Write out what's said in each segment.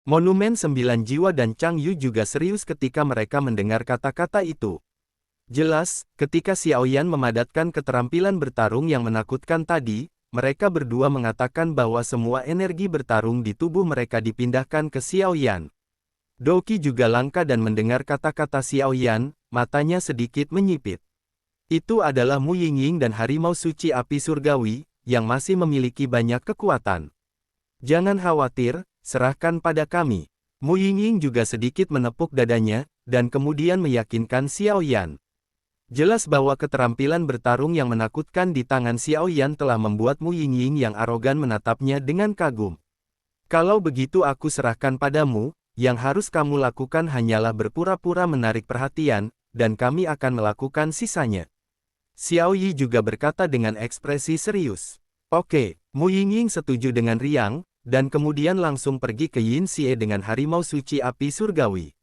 Monumen 9 Jiwa dan Chang Yu juga serius ketika mereka mendengar kata-kata itu. Jelas, ketika Xiaoyan memadatkan keterampilan bertarung yang menakutkan tadi, mereka berdua mengatakan bahwa semua energi bertarung di tubuh mereka dipindahkan ke Xiaoyan. Doqi juga langka dan mendengar kata-kata Xiaoyan, matanya sedikit menyipit. Itu adalah Mu Yingying dan harimau suci api surgawi, yang masih memiliki banyak kekuatan. Jangan khawatir, serahkan pada kami. Mu Yingying juga sedikit menepuk dadanya, dan kemudian meyakinkan Xiaoyan. Jelas bahwa keterampilan bertarung yang menakutkan di tangan Xiaoyan telah membuat Mu Yingying yang arogan menatapnya dengan kagum. Kalau begitu aku serahkan padamu, yang harus kamu lakukan hanyalah berpura-pura menarik perhatian, dan kami akan melakukan sisanya. Xiao Yi juga berkata dengan ekspresi serius. Oke, Mu Yingying setuju dengan riang, dan kemudian langsung pergi ke Yin Xie dengan harimau suci api surgawi.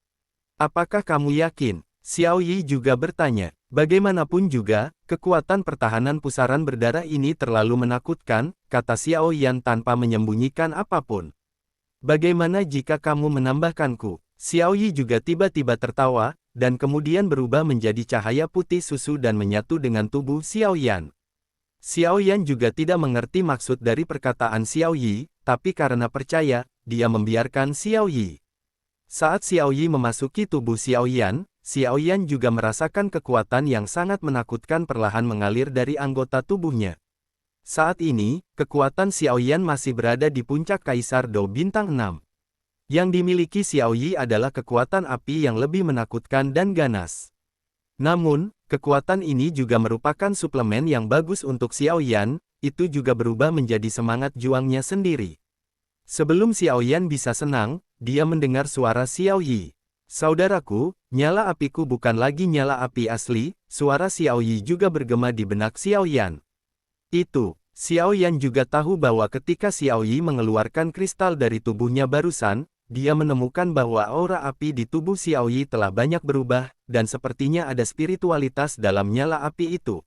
Apakah kamu yakin? Xiao Yi juga bertanya. Bagaimanapun juga, kekuatan pertahanan pusaran berdarah ini terlalu menakutkan, kata Xiao Yan tanpa menyembunyikan apapun. Bagaimana jika kamu menambahkanku? Xiao Yi juga tiba-tiba tertawa, dan kemudian berubah menjadi cahaya putih susu dan menyatu dengan tubuh Xiao Yan. Xiao Yan juga tidak mengerti maksud dari perkataan Xiao Yi, tapi karena percaya, dia membiarkan Xiao Yi. Saat Xiao Yi memasuki tubuh Xiao Yan, Xiao Yan juga merasakan kekuatan yang sangat menakutkan perlahan mengalir dari anggota tubuhnya. Saat ini, kekuatan Xiao Yan masih berada di puncak Kaisar Dou Bintang 6. Yang dimiliki Xiao Yi adalah kekuatan api yang lebih menakutkan dan ganas. Namun, kekuatan ini juga merupakan suplemen yang bagus untuk Xiao Yan, itu juga berubah menjadi semangat juangnya sendiri. Sebelum Xiao Yan bisa senang, dia mendengar suara Xiao Yi. Saudaraku, nyala apiku bukan lagi nyala api asli, suara Xiao Yi juga bergema di benak Xiao Yan. Itu, Xiao Yan juga tahu bahwa ketika Xiao Yi mengeluarkan kristal dari tubuhnya barusan, dia menemukan bahwa aura api di tubuh Xiao Yi telah banyak berubah, dan sepertinya ada spiritualitas dalam nyala api itu.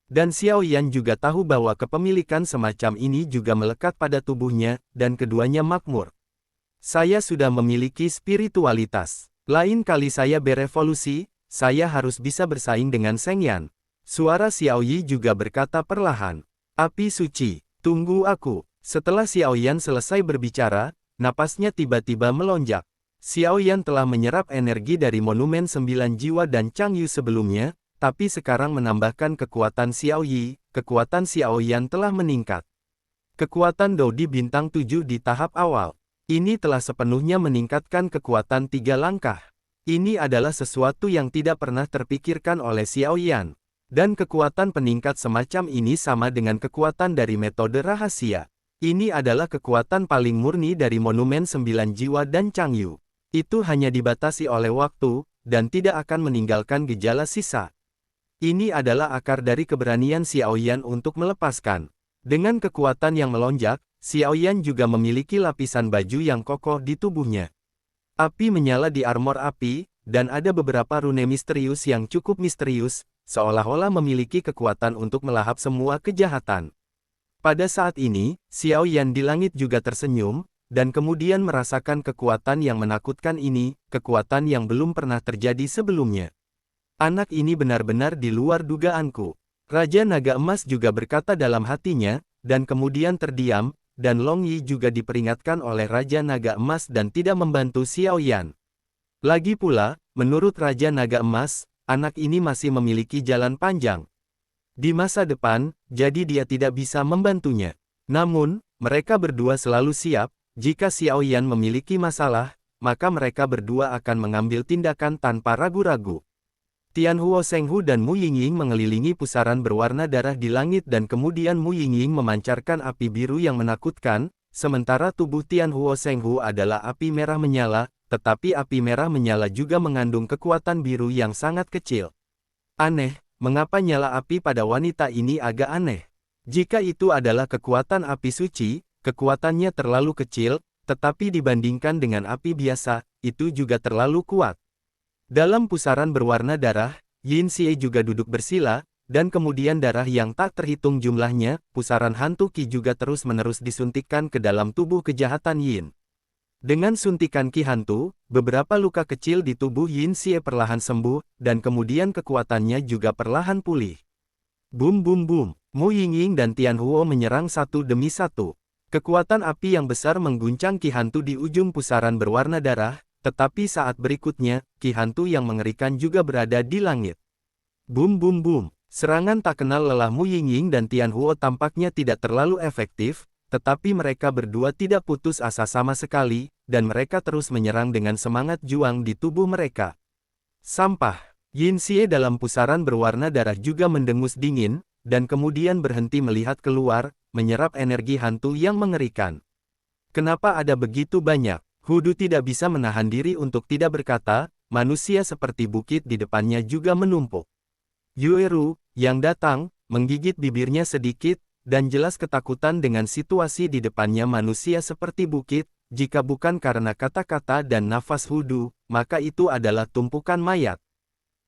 Dan Xiao Yan juga tahu bahwa kepemilikan semacam ini juga melekat pada tubuhnya, dan keduanya makmur. Saya sudah memiliki spiritualitas. Lain kali saya berevolusi, saya harus bisa bersaing dengan Sheng Yan. Suara Xiao Yi juga berkata perlahan. Api suci, tunggu aku. Setelah Xiao Yan selesai berbicara, napasnya tiba-tiba melonjak. Xiao Yan telah menyerap energi dari Monumen 9 Jiwa dan Chang Yu sebelumnya, tapi sekarang menambahkan kekuatan Xiao Yi, kekuatan Xiao Yan telah meningkat. Kekuatan Dou di bintang 7 di tahap awal. Ini telah sepenuhnya meningkatkan kekuatan 3 langkah. Ini adalah sesuatu yang tidak pernah terpikirkan oleh Xiao Yan. Dan kekuatan peningkat semacam ini sama dengan kekuatan dari metode rahasia. Ini adalah kekuatan paling murni dari Monumen 9 Jiwa dan Chang Yu. Itu hanya dibatasi oleh waktu, dan tidak akan meninggalkan gejala sisa. Ini adalah akar dari keberanian Xiao Yan untuk melepaskan. Dengan kekuatan yang melonjak, Xiao Yan juga memiliki lapisan baju yang kokoh di tubuhnya. Api menyala di armor api, dan ada beberapa rune misterius yang cukup misterius, seolah-olah memiliki kekuatan untuk melahap semua kejahatan. Pada saat ini, Xiao Yan di langit juga tersenyum, dan kemudian merasakan kekuatan yang menakutkan ini, kekuatan yang belum pernah terjadi sebelumnya. Anak ini benar-benar di luar dugaanku. Raja Naga Emas juga berkata dalam hatinya, dan kemudian terdiam, dan Long Yi juga diperingatkan oleh Raja Naga Emas dan tidak membantu Xiao Yan. Lagi pula, menurut Raja Naga Emas, anak ini masih memiliki jalan panjang di masa depan, jadi dia tidak bisa membantunya. Namun, mereka berdua selalu siap, jika Xiao Yan memiliki masalah, maka mereka berdua akan mengambil tindakan tanpa ragu-ragu. Tianhuo Shenghu dan Mu Yingying mengelilingi pusaran berwarna darah di langit dan kemudian Mu Yingying memancarkan api biru yang menakutkan, sementara tubuh Tianhuo Shenghu adalah api merah menyala, tetapi api merah menyala juga mengandung kekuatan biru yang sangat kecil. Aneh, mengapa nyala api pada wanita ini agak aneh? Jika itu adalah kekuatan api suci, kekuatannya terlalu kecil, tetapi dibandingkan dengan api biasa, itu juga terlalu kuat. Dalam pusaran berwarna darah, Yin Xie juga duduk bersila, dan kemudian darah yang tak terhitung jumlahnya, pusaran hantu Qi juga terus-menerus disuntikkan ke dalam tubuh kejahatan Yin. Dengan suntikan ki hantu, beberapa luka kecil di tubuh Yin Xie perlahan sembuh, dan kemudian kekuatannya juga perlahan pulih. Bum bum bum, Mu Yingying dan Tian Huo menyerang satu demi satu. Kekuatan api yang besar mengguncang ki hantu di ujung pusaran berwarna darah, tetapi saat berikutnya, ki hantu yang mengerikan juga berada di langit. Bum bum bum, serangan tak kenal lelah Mu Yingying dan Tian Huo tampaknya tidak terlalu efektif, tetapi mereka berdua tidak putus asa sama sekali, dan mereka terus menyerang dengan semangat juang di tubuh mereka. Sampah. Yin Xie dalam pusaran berwarna darah juga mendengus dingin, dan kemudian berhenti melihat keluar, menyerap energi hantu yang mengerikan. Kenapa ada begitu banyak? Hudu tidak bisa menahan diri untuk tidak berkata, manusia seperti bukit di depannya juga menumpuk. Yueru, yang datang, menggigit bibirnya sedikit, dan jelas ketakutan dengan situasi di depannya manusia seperti bukit. Jika bukan karena kata-kata dan nafas Hudu, maka itu adalah tumpukan mayat.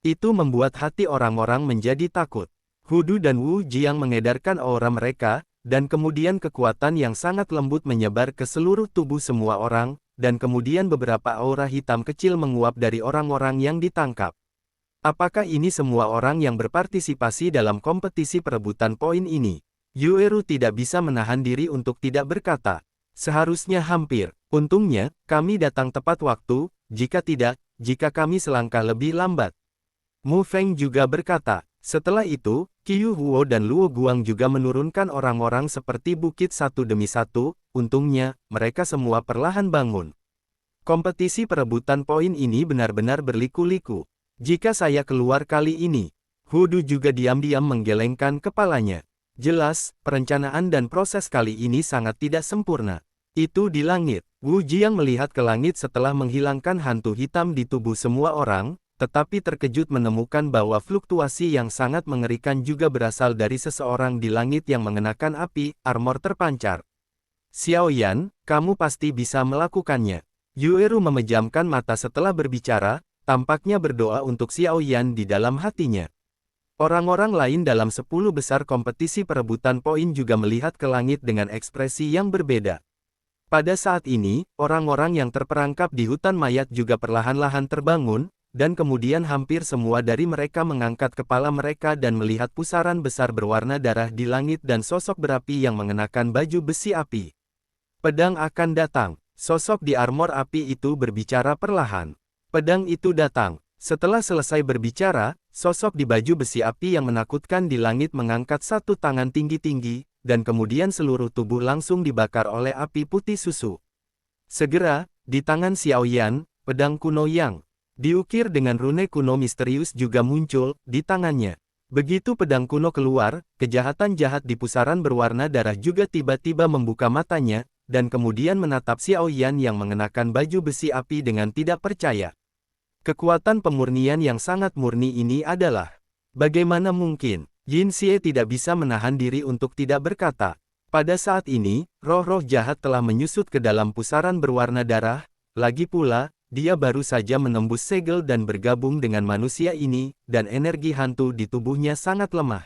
Itu membuat hati orang-orang menjadi takut. Hudu dan Wu Jiang mengedarkan aura mereka, dan kemudian kekuatan yang sangat lembut menyebar ke seluruh tubuh semua orang, dan kemudian beberapa aura hitam kecil menguap dari orang-orang yang ditangkap. Apakah ini semua orang yang berpartisipasi dalam kompetisi perebutan poin ini? Yueru tidak bisa menahan diri untuk tidak berkata. Seharusnya hampir. Untungnya, kami datang tepat waktu, jika tidak, jika kami selangkah lebih lambat. Mu Feng juga berkata. Setelah itu, Qiu Huo dan Luo Guang juga menurunkan orang-orang seperti bukit satu demi satu, untungnya, mereka semua perlahan bangun. Kompetisi perebutan poin ini benar-benar berliku-liku. Jika saya keluar kali ini, Hudu juga diam-diam menggelengkan kepalanya. Jelas, perencanaan dan proses kali ini sangat tidak sempurna. Itu di langit. Wu Jiang melihat ke langit setelah menghilangkan hantu hitam di tubuh semua orang, tetapi terkejut menemukan bahwa fluktuasi yang sangat mengerikan juga berasal dari seseorang di langit yang mengenakan api, armor terpancar. Xiao Yan, kamu pasti bisa melakukannya. Yueru memejamkan mata setelah berbicara, tampaknya berdoa untuk Xiao Yan di dalam hatinya. Orang-orang lain dalam 10 besar kompetisi perebutan poin juga melihat ke langit dengan ekspresi yang berbeda. Pada saat ini, orang-orang yang terperangkap di hutan mayat juga perlahan-lahan terbangun, dan kemudian hampir semua dari mereka mengangkat kepala mereka dan melihat pusaran besar berwarna darah di langit dan sosok berapi yang mengenakan baju besi api. Pedang akan datang. Sosok di armor api itu berbicara perlahan. Pedang itu datang. Setelah selesai berbicara, sosok di baju besi api yang menakutkan di langit mengangkat satu tangan tinggi-tinggi, dan kemudian seluruh tubuh langsung dibakar oleh api putih susu. Segera, di tangan Xiao Yan, pedang kuno yang diukir dengan rune kuno misterius juga muncul di tangannya. Begitu pedang kuno keluar, kejahatan jahat di pusaran berwarna darah juga tiba-tiba membuka matanya, dan kemudian menatap Xiao Yan yang mengenakan baju besi api dengan tidak percaya. Kekuatan pemurnian yang sangat murni ini adalah, bagaimana mungkin? Yin Xie tidak bisa menahan diri untuk tidak berkata. Pada saat ini, roh-roh jahat telah menyusut ke dalam pusaran berwarna darah, lagi pula, dia baru saja menembus segel dan bergabung dengan manusia ini, dan energi hantu di tubuhnya sangat lemah.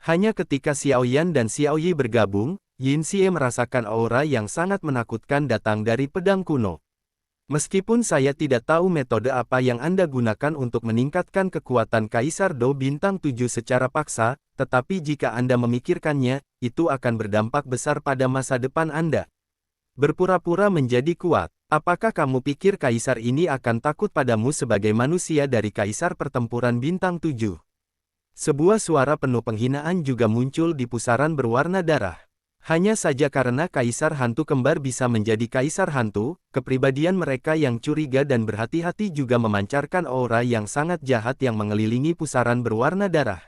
Hanya ketika Xiao Yan dan Xiao Yi bergabung, Yin Xie merasakan aura yang sangat menakutkan datang dari pedang kuno. Meskipun saya tidak tahu metode apa yang Anda gunakan untuk meningkatkan kekuatan Kaisar Do Bintang 7 secara paksa, tetapi jika Anda memikirkannya, itu akan berdampak besar pada masa depan Anda. Berpura-pura menjadi kuat. Apakah kamu pikir Kaisar ini akan takut padamu sebagai manusia dari Kaisar Pertempuran Bintang 7? Sebuah suara penuh penghinaan juga muncul di pusaran berwarna darah. Hanya saja karena Kaisar Hantu Kembar bisa menjadi Kaisar Hantu, kepribadian mereka yang curiga dan berhati-hati juga memancarkan aura yang sangat jahat yang mengelilingi pusaran berwarna darah.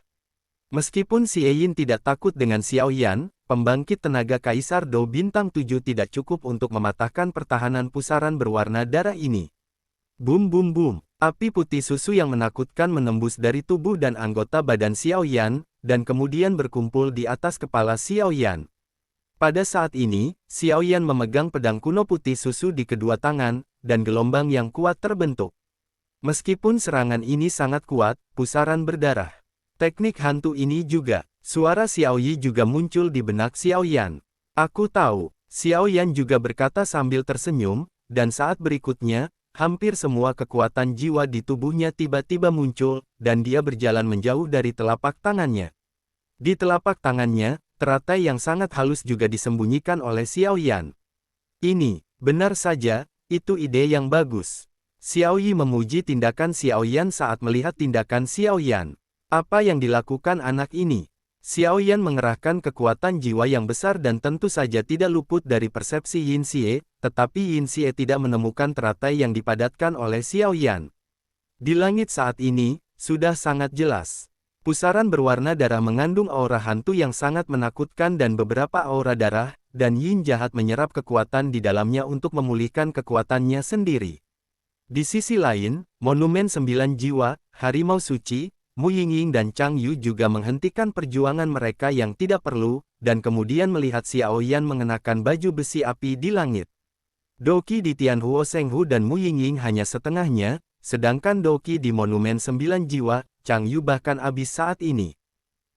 Meskipun Xie Yin tidak takut dengan Xiao Yan, pembangkit tenaga Kaisar Do Bintang 7 tidak cukup untuk mematahkan pertahanan pusaran berwarna darah ini. Bum bum bum, api putih susu yang menakutkan menembus dari tubuh dan anggota badan Xiao Yan, dan kemudian berkumpul di atas kepala Xiao Yan. Pada saat ini, Xiao Yan memegang pedang kuno putih susu di kedua tangan, dan gelombang yang kuat terbentuk. Meskipun serangan ini sangat kuat, pusaran berdarah. Teknik hantu ini juga, suara Xiao Yi juga muncul di benak Xiao Yan. Aku tahu, Xiao Yan juga berkata sambil tersenyum, dan saat berikutnya, hampir semua kekuatan jiwa di tubuhnya tiba-tiba muncul, dan dia berjalan menjauh dari telapak tangannya. Di telapak tangannya, teratai yang sangat halus juga disembunyikan oleh Xiao Yan. Ini, benar saja, itu ide yang bagus. Xiao Yi memuji tindakan Xiao Yan saat melihat tindakan Xiao Yan. Apa yang dilakukan anak ini? Xiao Yan mengerahkan kekuatan jiwa yang besar dan tentu saja tidak luput dari persepsi Yin Xie, tetapi Yin Xie tidak menemukan teratai yang dipadatkan oleh Xiao Yan. Di langit saat ini, sudah sangat jelas. Pusaran berwarna darah mengandung aura hantu yang sangat menakutkan dan beberapa aura darah, dan Yin jahat menyerap kekuatan di dalamnya untuk memulihkan kekuatannya sendiri. Di sisi lain, Monumen 9 Jiwa, Harimau Suci, Mu Yingying dan Chang Yu juga menghentikan perjuangan mereka yang tidak perlu, dan kemudian melihat Xiao Yan mengenakan baju besi api di langit. Doqi di Tianhuo Shenghu dan Mu Yingying hanya setengahnya, sedangkan Doqi di Monumen 9 Jiwa, Chang Yu bahkan habis saat ini.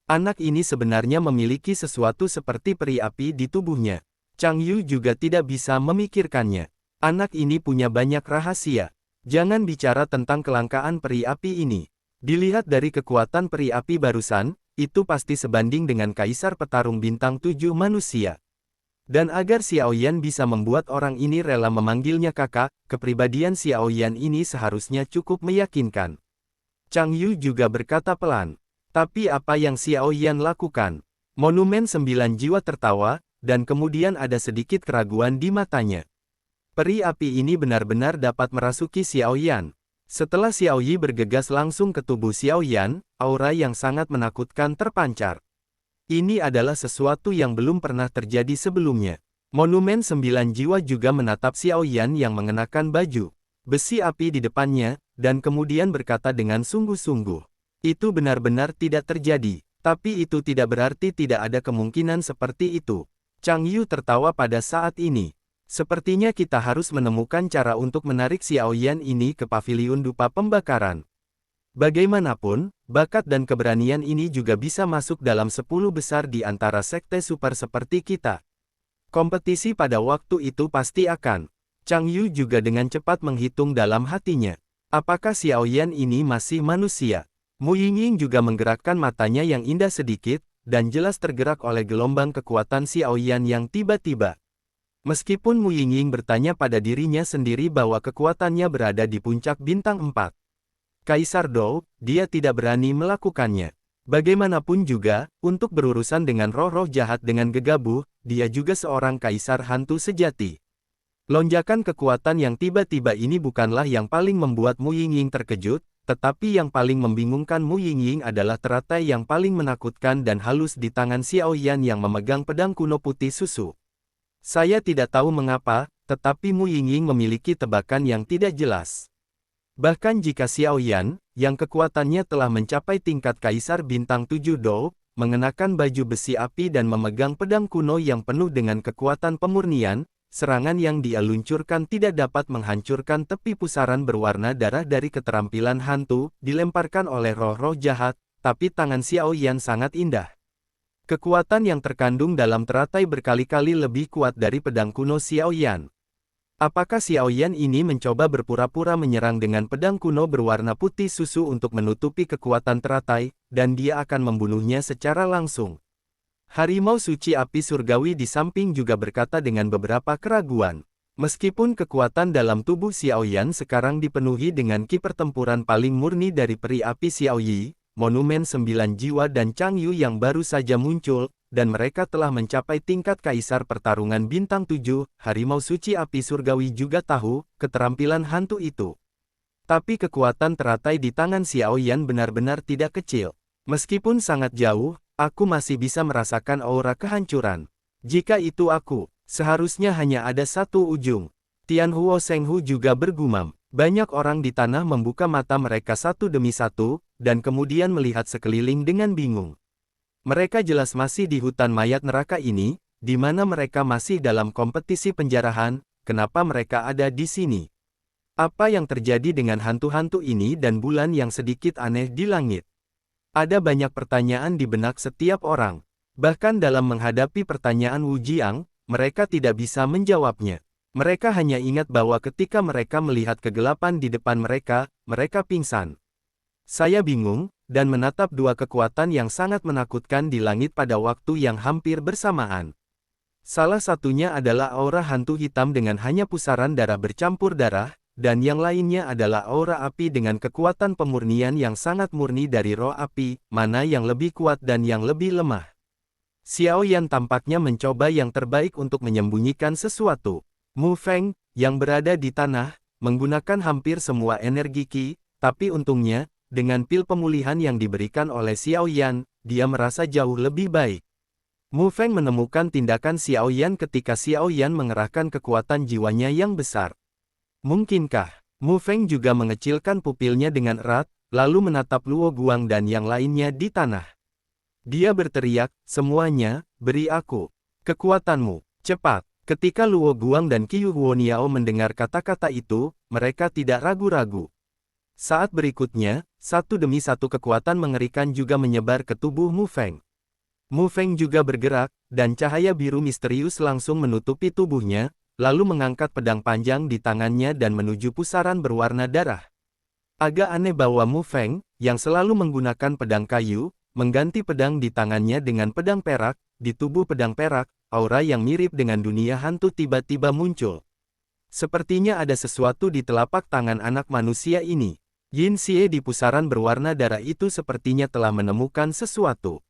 Anak ini sebenarnya memiliki sesuatu seperti peri api di tubuhnya. Chang Yu juga tidak bisa memikirkannya. Anak ini punya banyak rahasia. Jangan bicara tentang kelangkaan peri api ini. Dilihat dari kekuatan peri api barusan, itu pasti sebanding dengan Kaisar Petarung Bintang 7 manusia. Dan agar Xiao Yan bisa membuat orang ini rela memanggilnya kakak, kepribadian Xiao Yan ini seharusnya cukup meyakinkan. Chang Yu juga berkata pelan. Tapi apa yang Xiao Yan lakukan? Monumen 9 Jiwa tertawa, dan kemudian ada sedikit keraguan di matanya. Peri api ini benar-benar dapat merasuki Xiao Yan. Setelah Xiao Yi bergegas langsung ke tubuh Xiao Yan, aura yang sangat menakutkan terpancar. Ini adalah sesuatu yang belum pernah terjadi sebelumnya. Monumen 9 Jiwa juga menatap Xiao Yan yang mengenakan baju besi api di depannya, dan kemudian berkata dengan sungguh-sungguh. Itu benar-benar tidak terjadi, tapi itu tidak berarti tidak ada kemungkinan seperti itu. Chang Yu tertawa pada saat ini. Sepertinya kita harus menemukan cara untuk menarik Xiao Yan ini ke paviliun dupa pembakaran. Bagaimanapun, bakat dan keberanian ini juga bisa masuk dalam 10 besar di antara sekte super seperti kita. Kompetisi pada waktu itu pasti akan. Chang Yu juga dengan cepat menghitung dalam hatinya. Apakah Xiao Yan ini masih manusia? Mu Yingying juga menggerakkan matanya yang indah sedikit, dan jelas tergerak oleh gelombang kekuatan Xiao Yan yang tiba-tiba. Meskipun Mu Yingying bertanya pada dirinya sendiri bahwa kekuatannya berada di puncak bintang 4. Kaisar Dou, dia tidak berani melakukannya. Bagaimanapun juga, untuk berurusan dengan roh-roh jahat dengan gegabah, dia juga seorang kaisar hantu sejati. Lonjakan kekuatan yang tiba-tiba ini bukanlah yang paling membuat Mu Yingying terkejut, tetapi yang paling membingungkan Mu Yingying adalah teratai yang paling menakutkan dan halus di tangan Xiao Yan yang memegang pedang kuno putih susu. Saya tidak tahu mengapa, tetapi Mu Yingying memiliki tebakan yang tidak jelas. Bahkan jika Xiao Yan, yang kekuatannya telah mencapai tingkat Kaisar Bintang 7 Dou, mengenakan baju besi api dan memegang pedang kuno yang penuh dengan kekuatan pemurnian, serangan yang dia luncurkan tidak dapat menghancurkan tepi pusaran berwarna darah dari keterampilan hantu, dilemparkan oleh roh-roh jahat, tapi tangan Xiao Yan sangat indah. Kekuatan yang terkandung dalam teratai berkali-kali lebih kuat dari pedang kuno Xiao Yan. Apakah Xiao Yan ini mencoba berpura-pura menyerang dengan pedang kuno berwarna putih susu untuk menutupi kekuatan teratai, dan dia akan membunuhnya secara langsung? Harimau Suci Api Surgawi di samping juga berkata dengan beberapa keraguan. Meskipun kekuatan dalam tubuh Xiao Yan sekarang dipenuhi dengan ki pertempuran paling murni dari peri api Xiao Yi, Monumen 9 Jiwa dan Chang Yu yang baru saja muncul, dan mereka telah mencapai tingkat Kaisar Pertarungan Bintang 7, Harimau Suci Api Surgawi juga tahu keterampilan hantu itu. Tapi kekuatan teratai di tangan Xiao Yan benar-benar tidak kecil. Meskipun sangat jauh, aku masih bisa merasakan aura kehancuran. Jika itu aku, seharusnya hanya ada satu ujung. Tianhuo Shenghu juga bergumam. Banyak orang di tanah membuka mata mereka satu demi satu, dan kemudian melihat sekeliling dengan bingung. Mereka jelas masih di hutan mayat neraka ini, di mana mereka masih dalam kompetisi penjarahan. Kenapa mereka ada di sini? Apa yang terjadi dengan hantu-hantu ini dan bulan yang sedikit aneh di langit? Ada banyak pertanyaan di benak setiap orang. Bahkan dalam menghadapi pertanyaan Wu Jiang, mereka tidak bisa menjawabnya. Mereka hanya ingat bahwa ketika mereka melihat kegelapan di depan mereka, mereka pingsan. Saya bingung, dan menatap dua kekuatan yang sangat menakutkan di langit pada waktu yang hampir bersamaan. Salah satunya adalah aura hantu hitam dengan hanya pusaran darah bercampur darah, dan yang lainnya adalah aura api dengan kekuatan pemurnian yang sangat murni dari roh api, mana yang lebih kuat dan yang lebih lemah. Xiao Yan tampaknya mencoba yang terbaik untuk menyembunyikan sesuatu. Mu Feng, yang berada di tanah, menggunakan hampir semua energi Qi, tapi untungnya, dengan pil pemulihan yang diberikan oleh Xiao Yan, dia merasa jauh lebih baik. Mu Feng menemukan tindakan Xiao Yan ketika Xiao Yan mengerahkan kekuatan jiwanya yang besar. Mungkinkah? Mu Feng juga mengecilkan pupilnya dengan erat, lalu menatap Luo Guang dan yang lainnya di tanah. Dia berteriak, semuanya, beri aku kekuatanmu, cepat. Ketika Luo Guang dan Qiu Huoniao mendengar kata-kata itu, mereka tidak ragu-ragu. Saat berikutnya, satu demi satu kekuatan mengerikan juga menyebar ke tubuh Mu Feng. Mu Feng juga bergerak, dan cahaya biru misterius langsung menutupi tubuhnya, lalu mengangkat pedang panjang di tangannya dan menuju pusaran berwarna darah. Agak aneh bahwa Mu Feng, yang selalu menggunakan pedang kayu, mengganti pedang di tangannya dengan pedang perak. Di tubuh pedang perak, aura yang mirip dengan dunia hantu tiba-tiba muncul. Sepertinya ada sesuatu di telapak tangan anak manusia ini. Yin Xie di pusaran berwarna darah itu sepertinya telah menemukan sesuatu.